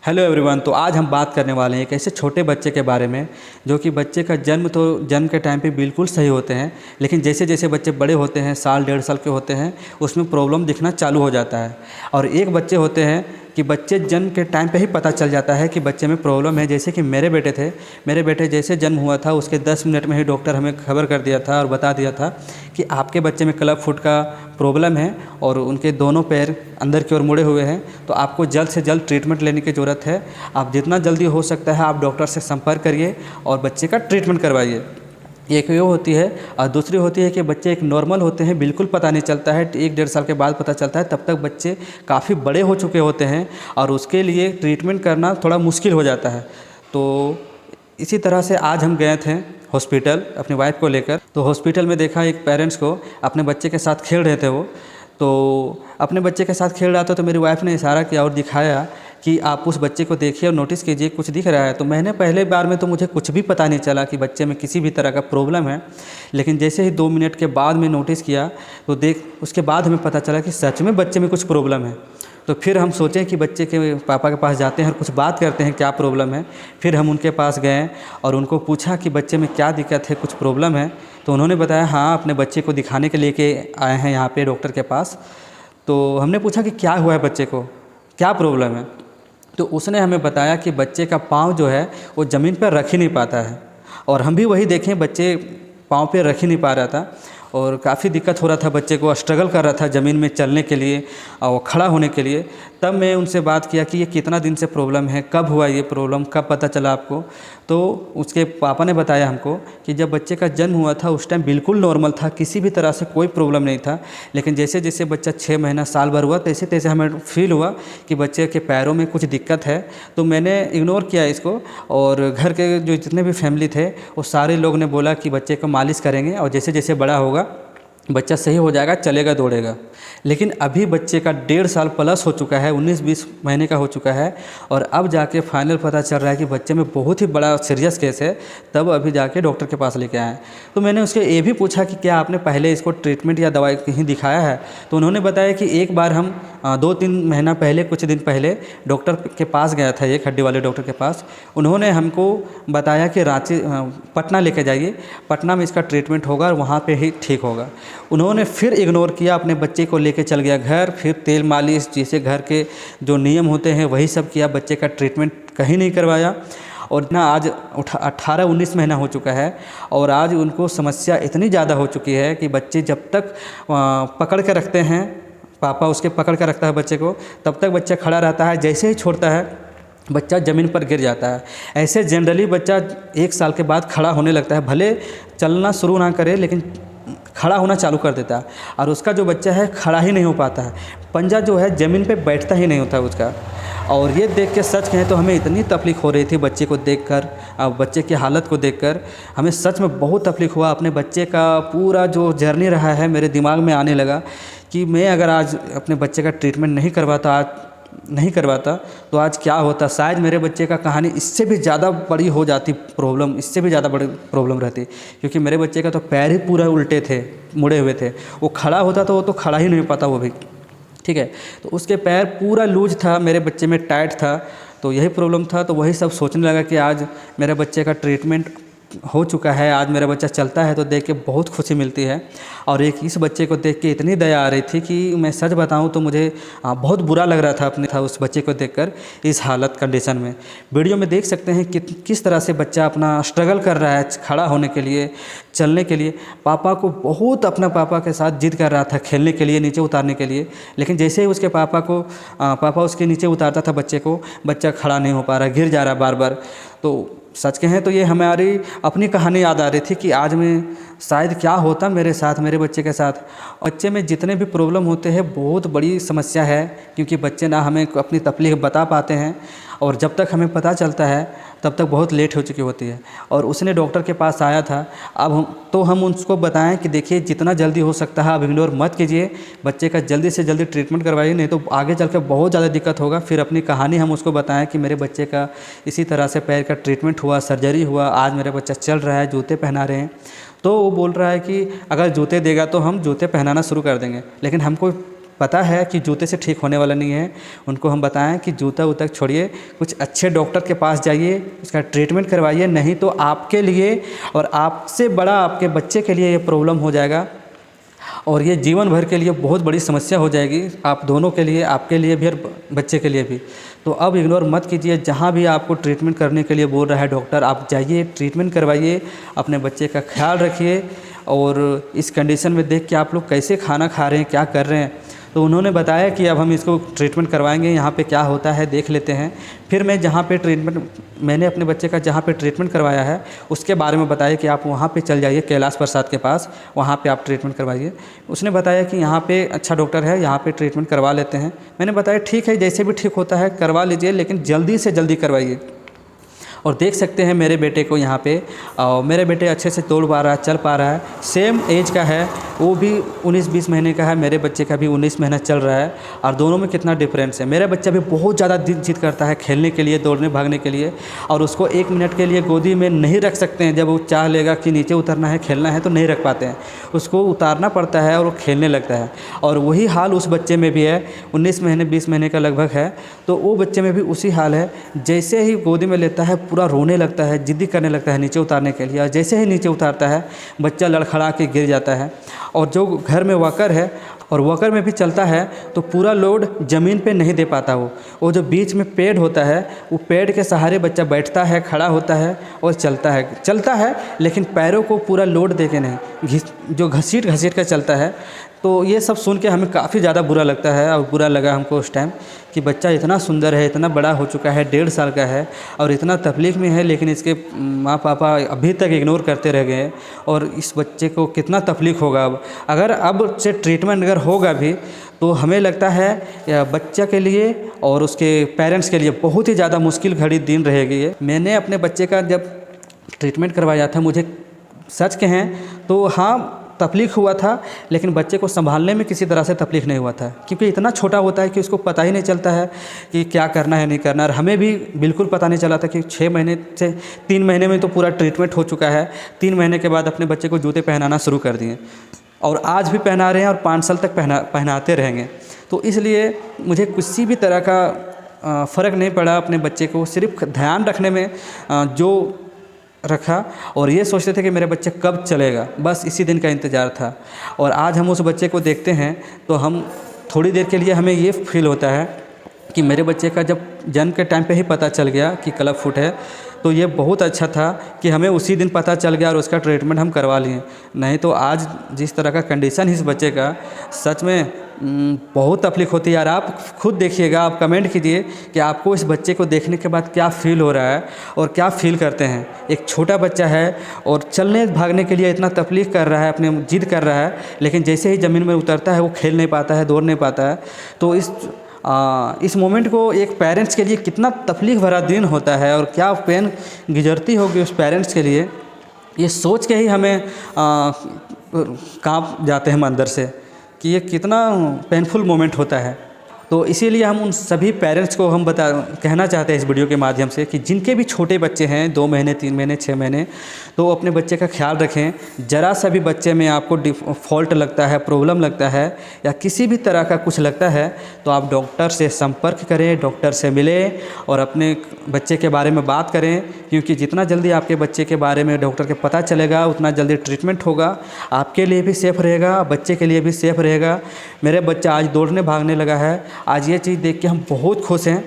Hello everyone. तो आज हम बात करने वाले हैं एक ऐसे छोटे बच्चे के बारे में जो कि बच्चे का जन्म के टाइम पे बिल्कुल सही होते हैं, लेकिन जैसे जैसे बच्चे बड़े होते हैं, साल डेढ़ साल के होते हैं, उसमें प्रॉब्लम दिखना चालू हो जाता है। और एक बच्चे होते हैं कि बच्चे जन्म के टाइम पे ही पता चल जाता है कि बच्चे में प्रॉब्लम है। जैसे कि मेरे बेटे थे, मेरे बेटे जैसे जन्म हुआ था उसके 10 मिनट में ही डॉक्टर हमें खबर कर दिया था और बता दिया था कि आपके बच्चे में क्लब फुट का प्रॉब्लम है और उनके दोनों पैर अंदर की ओर मुड़े हुए हैं, तो आपको जल्द से जल्द ट्रीटमेंट लेने की ज़रूरत है। आप जितना जल्दी हो सकता है आप डॉक्टर से संपर्क करिए और बच्चे का ट्रीटमेंट करवाइए। एक ये होती है और दूसरी होती है कि बच्चे एक नॉर्मल होते हैं, बिल्कुल पता नहीं चलता है, 1 डेढ़ साल के बाद पता चलता है। तब तक बच्चे काफ़ी बड़े हो चुके होते हैं और उसके लिए ट्रीटमेंट करना थोड़ा मुश्किल हो जाता है। तो इसी तरह से आज हम गए थे हॉस्पिटल अपनी वाइफ को लेकर। तो हॉस्पिटल में देखा एक पेरेंट्स को अपने बच्चे के साथ खेल रहे थे। वो तो अपने बच्चे के साथ खेल रहा था, तो मेरी वाइफ ने इशारा किया और दिखाया कि आप उस बच्चे को देखिए और नोटिस कीजिए कुछ दिख रहा है। तो मैंने पहले बार में तो मुझे कुछ भी पता नहीं चला कि बच्चे में किसी भी तरह का प्रॉब्लम है, लेकिन जैसे ही 2 मिनट के बाद में नोटिस किया तो उसके बाद हमें पता चला कि सच में बच्चे में कुछ प्रॉब्लम है। तो फिर हम सोचें कि बच्चे के पापा के पास जाते हैं और कुछ बात करते हैं क्या प्रॉब्लम है। फिर हम उनके पास गए और उनको पूछा कि बच्चे में क्या दिक्कत है, कुछ प्रॉब्लम है। तो उन्होंने बताया हाँ, अपने बच्चे को दिखाने के लेके आए हैं यहाँ पे डॉक्टर के पास। तो हमने पूछा कि क्या हुआ है बच्चे को, क्या प्रॉब्लम है। तो उसने हमें बताया कि बच्चे का पाँव जो है वो ज़मीन पर रख ही नहीं पाता है। और हम भी वही देखें, बच्चे पाँव पे रख ही नहीं पा रहा था और काफ़ी दिक्कत हो रहा था बच्चे को, स्ट्रगल कर रहा था ज़मीन में चलने के लिए और खड़ा होने के लिए। तब मैं उनसे बात किया कि ये कितना दिन से प्रॉब्लम है, कब हुआ ये प्रॉब्लम, कब पता चला आपको। तो उसके पापा ने बताया हमको कि जब बच्चे का जन्म हुआ था उस टाइम बिल्कुल नॉर्मल था, किसी भी तरह से कोई प्रॉब्लम नहीं था। लेकिन जैसे जैसे बच्चा 6 महीना साल भर हुआ तैसे तैसे हमें फील हुआ कि बच्चे के पैरों में कुछ दिक्कत है। तो मैंने इग्नोर किया इसको और घर के जो जितने भी फैमिली थे वो सारे लोग ने बोला कि बच्चे को मालिश करेंगे और जैसे जैसे बड़ा होगा बच्चा सही हो जाएगा, चलेगा दौड़ेगा। लेकिन अभी बच्चे का 1.5 साल प्लस हो चुका है, 19-20 महीने का हो चुका है और अब जाके फाइनल पता चल रहा है कि बच्चे में बहुत ही बड़ा सीरियस केस है। तब अभी जाके डॉक्टर के पास लेके आए। तो मैंने उसके ये भी पूछा कि क्या आपने पहले इसको ट्रीटमेंट या दवाई कहीं दिखाया है। तो उन्होंने बताया कि एक बार हम 2-3 महीना पहले, कुछ दिन पहले डॉक्टर के पास गया था, एक हड्डी वाले डॉक्टर के पास। उन्होंने हमको बताया कि रांची पटना लेके जाइए, पटना में इसका ट्रीटमेंट होगा और वहाँ पर ही ठीक होगा। उन्होंने फिर इग्नोर किया, अपने बच्चे को लेके चल गया घर। फिर तेल मालिश जैसे घर के जो नियम होते हैं वही सब किया, बच्चे का ट्रीटमेंट कहीं नहीं करवाया। और ना आज 18-19 महीना हो चुका है और आज उनको समस्या इतनी ज़्यादा हो चुकी है कि बच्चे जब तक पकड़ के रखते हैं, पापा उसके पकड़ के रखता है बच्चे को, तब तक बच्चा खड़ा रहता है। जैसे ही छोड़ता है बच्चा ज़मीन पर गिर जाता है। ऐसे जनरली बच्चा 1 साल के बाद खड़ा होने लगता है, भले चलना शुरू ना करे लेकिन खड़ा होना चालू कर देता है। और उसका जो बच्चा है खड़ा ही नहीं हो पाता है, पंजा जो है ज़मीन पे बैठता ही नहीं होता है उसका। और ये देख के सच कहें तो हमें इतनी तकलीफ़ हो रही थी बच्चे को देखकर, बच्चे की हालत को देखकर हमें सच में बहुत तकलीफ़ हुआ। अपने बच्चे का पूरा जो जर्नी रहा है मेरे दिमाग में आने लगा कि मैं अगर आज अपने बच्चे का ट्रीटमेंट नहीं करवाता तो आज क्या होता। शायद मेरे बच्चे का कहानी इससे भी ज़्यादा बड़ी हो जाती, प्रॉब्लम इससे भी ज़्यादा बड़ी प्रॉब्लम रहती। क्योंकि मेरे बच्चे का तो पैर ही पूरा उल्टे थे, मुड़े हुए थे। वो खड़ा होता तो वो तो खड़ा ही नहीं पाता वो भी, ठीक है। तो उसके पैर पूरा लूज था, मेरे बच्चे में टाइट था। तो यही प्रॉब्लम था। तो वही सब सोचने लगा कि आज मेरे बच्चे का ट्रीटमेंट हो चुका है, आज मेरा बच्चा चलता है, तो देख के बहुत खुशी मिलती है। और एक इस बच्चे को देख के इतनी दया आ रही थी कि मैं सच बताऊं तो मुझे बहुत बुरा लग रहा था उस बच्चे को देखकर इस हालत कंडीशन में। वीडियो में देख सकते हैं कि किस तरह से बच्चा अपना स्ट्रगल कर रहा है खड़ा होने के लिए, चलने के लिए। पापा को बहुत अपना पापा के साथ जिद कर रहा था खेलने के लिए, नीचे उतारने के लिए। लेकिन जैसे ही उसके पापा उसके नीचे उतारता था बच्चे को, बच्चा खड़ा नहीं हो पा रहा, गिर जा रहा बार बार। तो सच कहें तो ये हमारी अपनी कहानी याद आ रही थी कि आज मैं शायद क्या होता मेरे साथ, मेरे बच्चे के साथ। बच्चे में जितने भी प्रॉब्लम होते हैं बहुत बड़ी समस्या है, क्योंकि बच्चे ना हमें अपनी तकलीफ बता पाते हैं और जब तक हमें पता चलता है तब तक बहुत लेट हो चुकी होती है। और उसने डॉक्टर के पास आया था। अब हम उसको बताएं कि देखिए जितना जल्दी हो सकता है आप इग्नोर मत कीजिए, बच्चे का जल्दी से जल्दी ट्रीटमेंट करवाइए, नहीं तो आगे चल कर बहुत ज़्यादा दिक्कत होगा। फिर अपनी कहानी हम उसको बताएं कि मेरे बच्चे का इसी तरह से पैर का ट्रीटमेंट हुआ, सर्जरी हुआ, आज मेरा बच्चा चल रहा है, जूते पहना रहे हैं। तो वो बोल रहा है कि अगर जूते देगा तो हम जूते पहनाना शुरू कर देंगे। लेकिन हमको पता है कि जूते से ठीक होने वाला नहीं है, उनको हम बताएं कि जूता वूता छोड़िए, कुछ अच्छे डॉक्टर के पास जाइए, उसका ट्रीटमेंट करवाइए, नहीं तो आपके लिए और आपसे बड़ा आपके बच्चे के लिए ये प्रॉब्लम हो जाएगा और ये जीवन भर के लिए बहुत बड़ी समस्या हो जाएगी, आप दोनों के लिए, आपके लिए भी और बच्चे के लिए भी। तो अब इग्नोर मत कीजिए, जहाँ भी आपको ट्रीटमेंट करने के लिए बोल रहा है डॉक्टर, आप जाइए, ट्रीटमेंट करवाइए, अपने बच्चे का ख्याल रखिए। और इस कंडीशन में देख के आप लोग कैसे खाना खा रहे हैं, क्या कर रहे हैं, तो उन्होंने बताया कि अब हम इसको ट्रीटमेंट करवाएंगे, यहाँ पे क्या होता है देख लेते हैं। फिर मैं जहाँ पे मैंने अपने बच्चे का जहाँ पे ट्रीटमेंट करवाया है उसके बारे में बताया कि आप वहाँ पे चल जाइए कैलाश प्रसाद के पास, वहाँ पे आप ट्रीटमेंट करवाइए। उसने बताया कि यहाँ पे अच्छा डॉक्टर है, यहाँ पे ट्रीटमेंट करवा लेते हैं। मैंने बताया ठीक है, जैसे भी ठीक होता है करवा लीजिए, लेकिन जल्दी से जल्दी करवाइए। और देख सकते हैं मेरे बेटे को यहाँ पे, मेरे बेटे अच्छे से दौड़ पा रहा है, चल पा रहा है, सेम एज का है, वो भी 19-20 महीने का है, मेरे बच्चे का भी 19 महीना चल रहा है, और दोनों में कितना डिफरेंस है। मेरा बच्चा भी बहुत ज़्यादा जिद करता है खेलने के लिए, दौड़ने भागने के लिए, और उसको 1 मिनट के लिए गोदी में नहीं रख सकते हैं। जब वो चाह लेगा कि नीचे उतरना है, खेलना है, तो नहीं रख पाते हैं, उसको उतारना पड़ता है और वो खेलने लगता है। और वही हाल उस बच्चे में भी है, 19 महीने 20 महीने का लगभग है, तो वो बच्चे में भी उसी हाल है। जैसे ही गोदी में लेता है पूरा रोने लगता है, जिद्दी करने लगता है नीचे उतारने के लिए, और जैसे ही नीचे उतारता है बच्चा लड़खड़ा के गिर जाता है। और जो घर में वॉकर है और वॉकर में भी चलता है तो पूरा लोड ज़मीन पे नहीं दे पाता। वो जो बीच में पेड़ होता है, वो पेड़ के सहारे बच्चा बैठता है, खड़ा होता है और चलता है, लेकिन पैरों को पूरा लोड दे के नहीं, जो घसीट कर चलता है। तो ये सब सुन के हमें काफ़ी ज़्यादा बुरा लगता है, और बुरा लगा हमको उस टाइम कि बच्चा इतना सुंदर है, इतना बड़ा हो चुका है, 1.5 साल का है और इतना तकलीफ़ में है, लेकिन इसके माँ पापा अभी तक इग्नोर करते रह गए। और इस बच्चे को कितना तकलीफ़ होगा अगर अब से ट्रीटमेंट अगर होगा भी, तो हमें लगता है बच्चा के लिए और उसके पेरेंट्स के लिए बहुत ही ज़्यादा मुश्किल घड़ी दिन रहेगी ये। मैंने अपने बच्चे का जब ट्रीटमेंट करवाया था, मुझे सच कहें तो हाँ तकलीफ़ हुआ था, लेकिन बच्चे को संभालने में किसी तरह से तकलीफ़ नहीं हुआ था, क्योंकि इतना छोटा होता है कि उसको पता ही नहीं चलता है कि क्या करना है नहीं करना। और हमें भी बिल्कुल पता नहीं चला था कि 6 महीने से 3 महीने में तो पूरा ट्रीटमेंट हो चुका है। 3 महीने के बाद अपने बच्चे को जूते पहनाना शुरू कर दिए, और आज भी पहना रहे हैं और 5 साल तक पहनाते रहेंगे। तो इसलिए मुझे किसी भी तरह का फ़र्क नहीं पड़ा अपने बच्चे को, सिर्फ ध्यान रखने में जो रखा, और ये सोचते थे कि मेरा बच्चा कब चलेगा, बस इसी दिन का इंतज़ार था। और आज हम उस बच्चे को देखते हैं तो हम थोड़ी देर के लिए हमें ये फील होता है कि मेरे बच्चे का जब जन्म के टाइम पे ही पता चल गया कि क्लब फुट है, तो ये बहुत अच्छा था कि हमें उसी दिन पता चल गया और उसका ट्रीटमेंट हम करवा लिए। नहीं तो आज जिस तरह का कंडीशन है इस बच्चे का, सच में बहुत तकलीफ़ होती है यार। आप खुद देखिएगा, आप कमेंट कीजिए कि आपको इस बच्चे को देखने के बाद क्या फ़ील हो रहा है और क्या फ़ील करते हैं। एक छोटा बच्चा है और चलने भागने के लिए इतना तकलीफ़ कर रहा है, अपने जिद कर रहा है, लेकिन जैसे ही ज़मीन में उतरता है वो खेल नहीं पाता है, दौड़ नहीं पाता है। तो इस मोमेंट को एक पेरेंट्स के लिए कितना तकलीफ़ भरा दिन होता है और क्या पेन गुजरती होगी उस पेरेंट्स के लिए, ये सोच के ही हमें काँप जाते हैं हम अंदर से कि ये कितना पेनफुल मोमेंट होता है। तो इसीलिए हम उन सभी पेरेंट्स को हम कहना चाहते हैं इस वीडियो के माध्यम से कि जिनके भी छोटे बच्चे हैं, 2 महीने 3 महीने 6 महीने, तो अपने बच्चे का ख्याल रखें। ज़रा सा भी बच्चे में आपको फॉल्ट लगता है, प्रॉब्लम लगता है या किसी भी तरह का कुछ लगता है, तो आप डॉक्टर से संपर्क करें, डॉक्टर से मिलें और अपने बच्चे के बारे में बात करें, क्योंकि जितना जल्दी आपके बच्चे के बारे में डॉक्टर के पता चलेगा उतना जल्दी ट्रीटमेंट होगा, आपके लिए भी सेफ़ रहेगा, बच्चे के लिए भी सेफ़ रहेगा। मेरे बच्चा आज दौड़ने भागने लगा है, आज ये चीज़ देख के हम बहुत खुश हैं।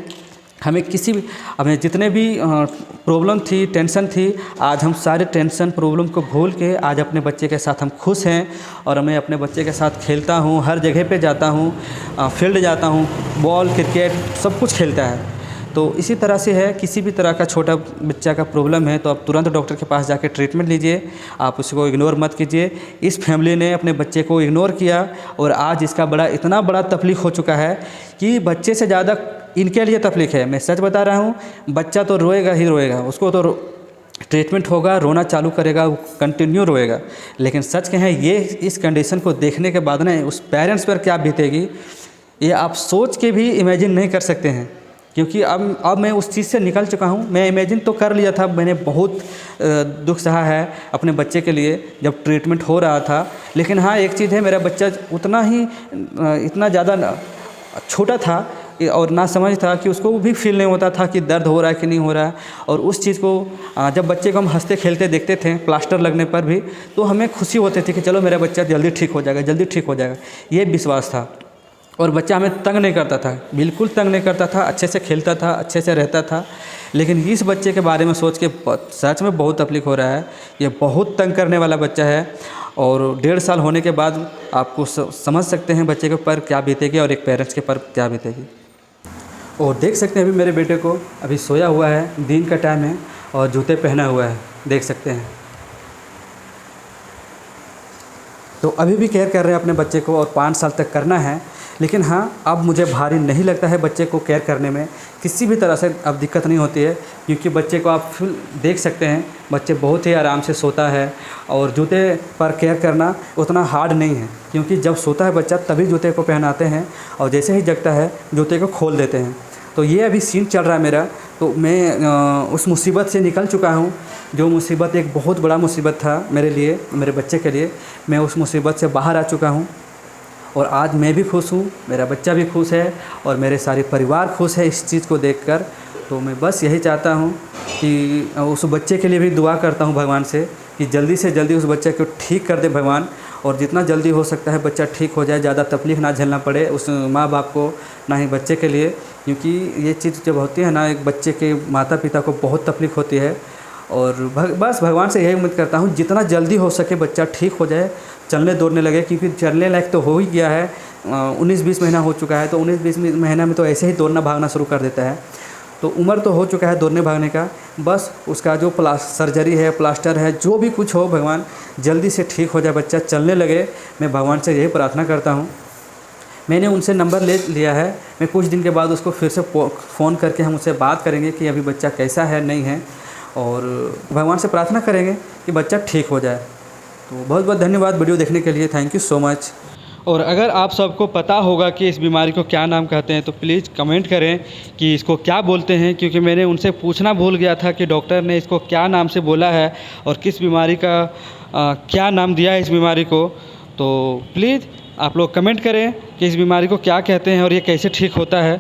हमें जितने भी प्रॉब्लम थी, टेंशन थी, आज हम सारे टेंशन प्रॉब्लम को भूल के आज अपने बच्चे के साथ हम खुश हैं। और मैं अपने बच्चे के साथ खेलता हूँ, हर जगह पे जाता हूँ, फील्ड जाता हूँ, बॉल क्रिकेट सब कुछ खेलता है। तो इसी तरह से है, किसी भी तरह का छोटा बच्चा का प्रॉब्लम है तो आप तुरंत डॉक्टर के पास जाके ट्रीटमेंट लीजिए, आप उसको इग्नोर मत कीजिए। इस फैमिली ने अपने बच्चे को इग्नोर किया और आज इसका इतना बड़ा तकलीफ़ हो चुका है कि बच्चे से ज़्यादा इनके लिए तकलीफ़ है। मैं सच बता रहा हूँ, बच्चा तो रोएगा ही रोएगा, उसको तो ट्रीटमेंट होगा, रोना चालू करेगा, वो कंटिन्यू रोएगा। लेकिन सच कहें, ये इस कंडीशन को देखने के बाद ना उस पेरेंट्स पर क्या बीतेगी, ये आप सोच के भी इमेजिन नहीं कर सकते हैं क्योंकि अब मैं उस चीज़ से निकल चुका हूँ। मैं इमेजिन तो कर लिया था, मैंने बहुत दुख सहा है अपने बच्चे के लिए जब ट्रीटमेंट हो रहा था। लेकिन हाँ, एक चीज़ है, मेरा बच्चा उतना ही इतना ज़्यादा छोटा था और ना समझ था कि उसको भी फील नहीं होता था कि दर्द हो रहा है कि नहीं हो रहा है। और उस चीज़ को जब बच्चे को हम हंसते खेलते देखते थे प्लास्टर लगने पर भी, तो हमें खुशी होती थी कि चलो मेरा बच्चा जल्दी ठीक हो जाएगा, जल्दी ठीक हो जाएगा, ये विश्वास था। और बच्चा हमें तंग नहीं करता था, बिल्कुल तंग नहीं करता था, अच्छे से खेलता था, अच्छे से रहता था। लेकिन इस बच्चे के बारे में सोच के सच में बहुत तकलीफ हो रहा है। ये बहुत तंग करने वाला बच्चा है और 1.5 साल होने के बाद आपको समझ सकते हैं बच्चे के ऊपर क्या बीतेगी और एक पेरेंट्स के ऊपर क्या बीतेगी। और देख सकते हैं अभी मेरे बेटे को, अभी सोया हुआ है, दिन का टाइम है और जूते पहना हुआ है, देख सकते हैं। तो अभी भी केयर कर रहे हैं अपने बच्चे को और 5 साल तक करना है। लेकिन हाँ, अब मुझे भारी नहीं लगता है बच्चे को केयर करने में, किसी भी तरह से अब दिक्कत नहीं होती है। क्योंकि बच्चे को आप फुल देख सकते हैं, बच्चे बहुत ही आराम से सोता है और जूते पर केयर करना उतना हार्ड नहीं है। क्योंकि जब सोता है बच्चा तभी जूते को पहनाते हैं और जैसे ही जगता है जूते को खोल देते हैं। तो ये अभी सीन चल रहा है मेरा। तो मैं उस मुसीबत से निकल चुका हूँ, जो मुसीबत एक बहुत बड़ा मुसीबत था मेरे लिए, मेरे बच्चे के लिए। मैं उस मुसीबत से बाहर आ चुका हूँ और आज मैं भी खुश हूँ, मेरा बच्चा भी खुश है और मेरे सारे परिवार खुश है इस चीज़ को देखकर। तो मैं बस यही चाहता हूँ कि उस बच्चे के लिए भी दुआ करता हूँ भगवान से कि जल्दी से जल्दी उस बच्चे को ठीक कर दे भगवान, और जितना जल्दी हो सकता है बच्चा ठीक हो जाए, ज़्यादा तकलीफ़ ना झेलना पड़े उस माँ बाप को, ना ही बच्चे के लिए। क्योंकि ये चीज़ जब होती है ना, एक बच्चे के माता पिता को बहुत तकलीफ़ होती है। और बस भगवान से यही उम्मीद करता हूँ जितना जल्दी हो सके बच्चा ठीक हो जाए, चलने दौड़ने लगे। क्योंकि चलने लायक तो हो ही गया है, 19-20 महीना हो चुका है। तो 19-20 महीना में तो ऐसे ही दौड़ना भागना शुरू कर देता है। तो उम्र तो हो चुका है दौड़ने भागने का। बस उसका जो सर्जरी है, प्लास्टर है, जो भी कुछ हो, भगवान जल्दी से ठीक हो जाए, बच्चा चलने लगे। मैं भगवान से यही प्रार्थना करता हूँ। मैंने उनसे नंबर ले लिया है, मैं कुछ दिन के बाद उसको फिर से फ़ोन करके हम उससे बात करेंगे कि अभी बच्चा कैसा है, नहीं है, और भगवान से प्रार्थना करेंगे कि बच्चा ठीक हो जाए। तो बहुत बहुत धन्यवाद वीडियो देखने के लिए, थैंक यू सो मच। और अगर आप सबको पता होगा कि इस बीमारी को क्या नाम कहते हैं तो प्लीज़ कमेंट करें कि इसको क्या बोलते हैं। क्योंकि मैंने उनसे पूछना भूल गया था कि डॉक्टर ने इसको क्या नाम से बोला है और किस बीमारी का क्या नाम दिया है इस बीमारी को। तो प्लीज़ आप लोग कमेंट करें कि इस बीमारी को क्या कहते हैं और ये कैसे ठीक होता है।